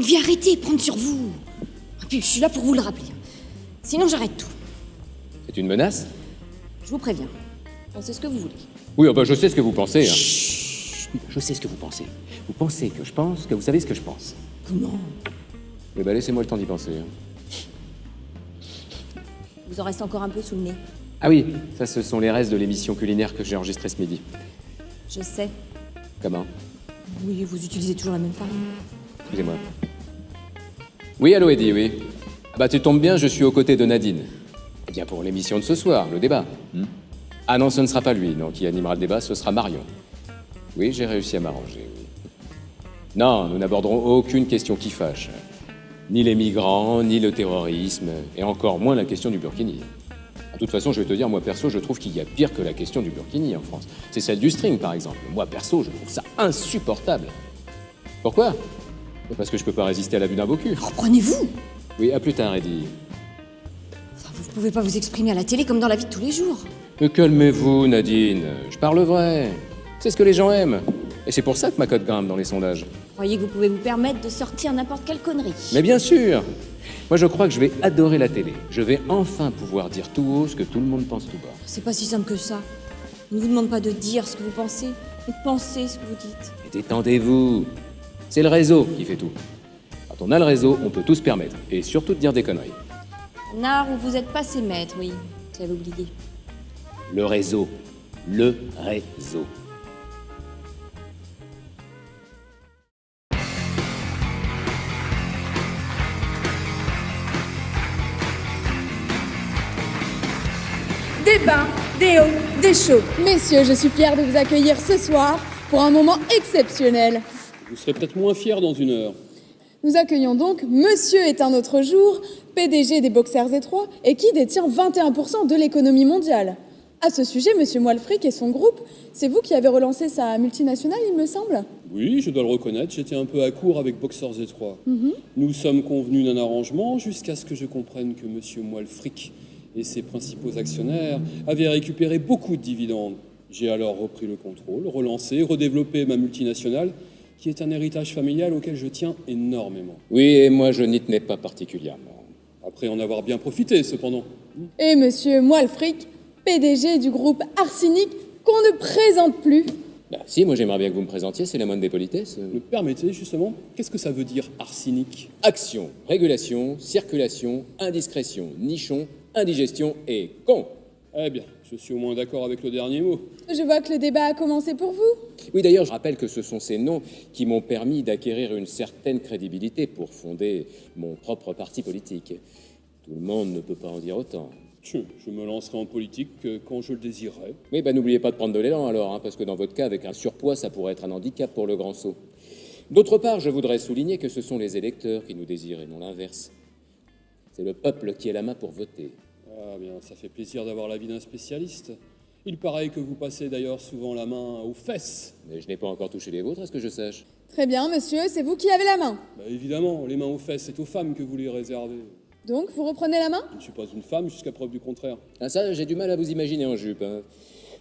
devez arrêter, prendre sur vous. Et puis je suis là pour vous le rappeler. Sinon j'arrête tout. C'est une menace? Je vous préviens. Pensez ce que vous voulez. Oui, oh bah, je sais ce que vous pensez. Hein. Chut. Je sais ce que vous pensez. Vous pensez que je pense, que vous savez ce que je pense. Comment? Eh ben, laissez-moi le temps d'y penser. Hein. Vous en reste encore un peu sous le nez. Ah oui, ça, ce sont les restes de l'émission culinaire que j'ai enregistrée ce midi. Je sais. Comment? Oui, vous utilisez toujours la même farine. Excusez-moi. Oui, allô, Eddie, oui. Ah bah, tu tombes bien, je suis aux côtés de Nadine. Eh bien, pour l'émission de ce soir, le débat. Ah non, ce ne sera pas lui, non, qui animera le débat, ce sera Marion. Oui, j'ai réussi à m'arranger, oui. Non, nous n'aborderons aucune question qui fâche. Ni les migrants, ni le terrorisme, et encore moins la question du burkini. De toute façon, je vais te dire, moi perso, je trouve qu'il y a pire que la question du burkini en France. C'est celle du string, par exemple. Moi perso, je trouve ça insupportable. Pourquoi? Parce que je peux pas résister à la vue d'un beau cul. Reprenez-vous! Oui, à plus tard, Eddie. Enfin, vous pouvez pas vous exprimer à la télé comme dans la vie de tous les jours. Mais calmez-vous, Nadine. Je parle vrai. C'est ce que les gens aiment. Et c'est pour ça que ma cote grimpe dans les sondages. Croyez que vous pouvez vous permettre de sortir n'importe quelle connerie. Mais bien sûr. Moi, je crois que je vais adorer la télé. Je vais enfin pouvoir dire tout haut ce que tout le monde pense tout bas. C'est pas si simple que ça. On ne vous demande pas de dire ce que vous pensez, mais de penser ce que vous dites. Et détendez-vous. C'est le réseau qui fait tout. Quand on a le réseau, on peut tout se permettre. Et surtout de dire des conneries. Un art où vous êtes passé maître, oui. J'avais oublié. Le réseau. Le réseau. Des bains, des hauts, des chauds. Messieurs, je suis fière de vous accueillir ce soir pour un moment exceptionnel. Vous serez peut-être moins fiers dans une heure. Nous accueillons donc Monsieur est un autre jour, PDG des Boxers étroits et qui détient 21% de l'économie mondiale. À ce sujet, Monsieur Moilfric et son groupe, c'est vous qui avez relancé sa multinationale, il me semble? Oui, je dois le reconnaître, j'étais un peu à court avec Boxers étroits. Nous sommes convenus d'un arrangement jusqu'à ce que je comprenne que Monsieur Moilfric et ses principaux actionnaires avaient récupéré beaucoup de dividendes. J'ai alors repris le contrôle, relancé, redéveloppé ma multinationale, qui est un héritage familial auquel je tiens énormément. Oui, et moi, je n'y tenais pas particulièrement. Après en avoir bien profité, cependant. Et Monsieur Moilfric, PDG du groupe Arsenic, qu'on ne présente plus. Bah si, moi j'aimerais bien que vous me présentiez, c'est la moindre des politesses. Me permettez, justement, qu'est-ce que ça veut dire arsenic? Action, régulation, circulation, indiscrétion, nichon, indigestion et con. Eh bien, je suis au moins d'accord avec le dernier mot. Je vois que le débat a commencé pour vous. Oui, d'ailleurs, je rappelle que ce sont ces noms qui m'ont permis d'acquérir une certaine crédibilité pour fonder mon propre parti politique. Tout le monde ne peut pas en dire autant. Je me lancerai en politique quand je le désirerai. Oui, bah n'oubliez pas de prendre de l'élan alors, hein, parce que dans votre cas, avec un surpoids, ça pourrait être un handicap pour le grand saut. D'autre part, je voudrais souligner que ce sont les électeurs qui nous désirent et non l'inverse. C'est le peuple qui est la main pour voter. Ah bien, ça fait plaisir d'avoir l'avis d'un spécialiste. Il paraît que vous passez d'ailleurs souvent la main aux fesses. Mais je n'ai pas encore touché les vôtres, à ce que je sache. Très bien, monsieur, c'est vous qui avez la main. Bah évidemment, les mains aux fesses, c'est aux femmes que vous les réservez. Donc, vous reprenez la main? Je ne suis pas une femme jusqu'à preuve du contraire. Ah ça, j'ai du mal à vous imaginer en jupe. Hein.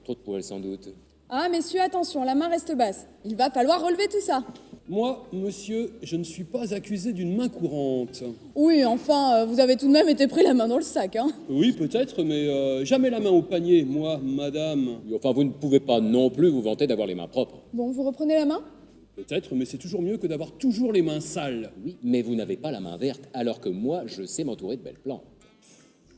Trop de poils, sans doute. Ah, messieurs, attention, la main reste basse. Il va falloir relever tout ça. Moi, monsieur, je ne suis pas accusé d'une main courante. Oui, enfin, vous avez tout de même été pris la main dans le sac, hein. Oui, peut-être, mais jamais la main au panier, moi, madame. Enfin, vous ne pouvez pas non plus vous vanter d'avoir les mains propres. Bon, vous reprenez la main? Peut-être, mais c'est toujours mieux que d'avoir toujours les mains sales. Oui, mais vous n'avez pas la main verte, alors que moi, je sais m'entourer de belles plantes.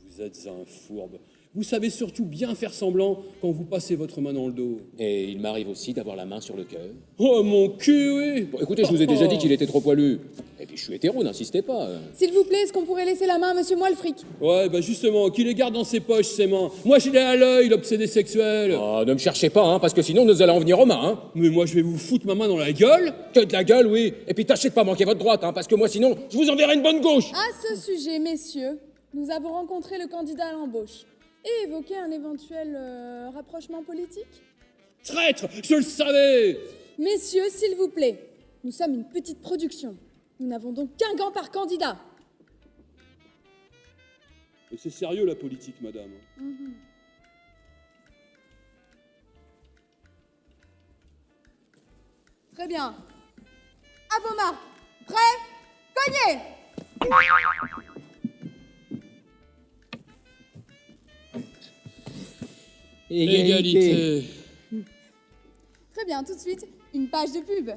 Vous êtes un fourbe. Vous savez surtout bien faire semblant quand vous passez votre main dans le dos. Et il m'arrive aussi d'avoir la main sur le cœur. Oh, mon cul, oui. Bon, écoutez, je vous ai déjà dit qu'il était trop poilu. Et puis je suis hétéro, n'insistez pas. S'il vous plaît, est-ce qu'on pourrait laisser la main à monsieur Moilfric? Ouais, bah justement, qu'il les garde dans ses poches, ses mains. Moi, je l'ai à l'œil, l'obsédé sexuel. Oh, ne me cherchez pas, hein, parce que sinon nous allons en venir aux mains. Hein. Mais moi, je vais vous foutre ma main dans la gueule. Que de la gueule, oui. Et puis tâchez de pas manquer votre droite, hein, parce que moi sinon, je vous enverrai une bonne gauche. À ce sujet, messieurs, nous avons rencontré le candidat à l'embauche et évoqué un éventuel rapprochement politique. Traître, je le savais. Messieurs, s'il vous plaît, nous sommes une petite production. Nous n'avons donc qu'un gant par candidat. Et c'est sérieux, la politique, madame. Très bien. À vos marques. Prêts? gagné! Égalité. Très bien, tout de suite, une page de pub.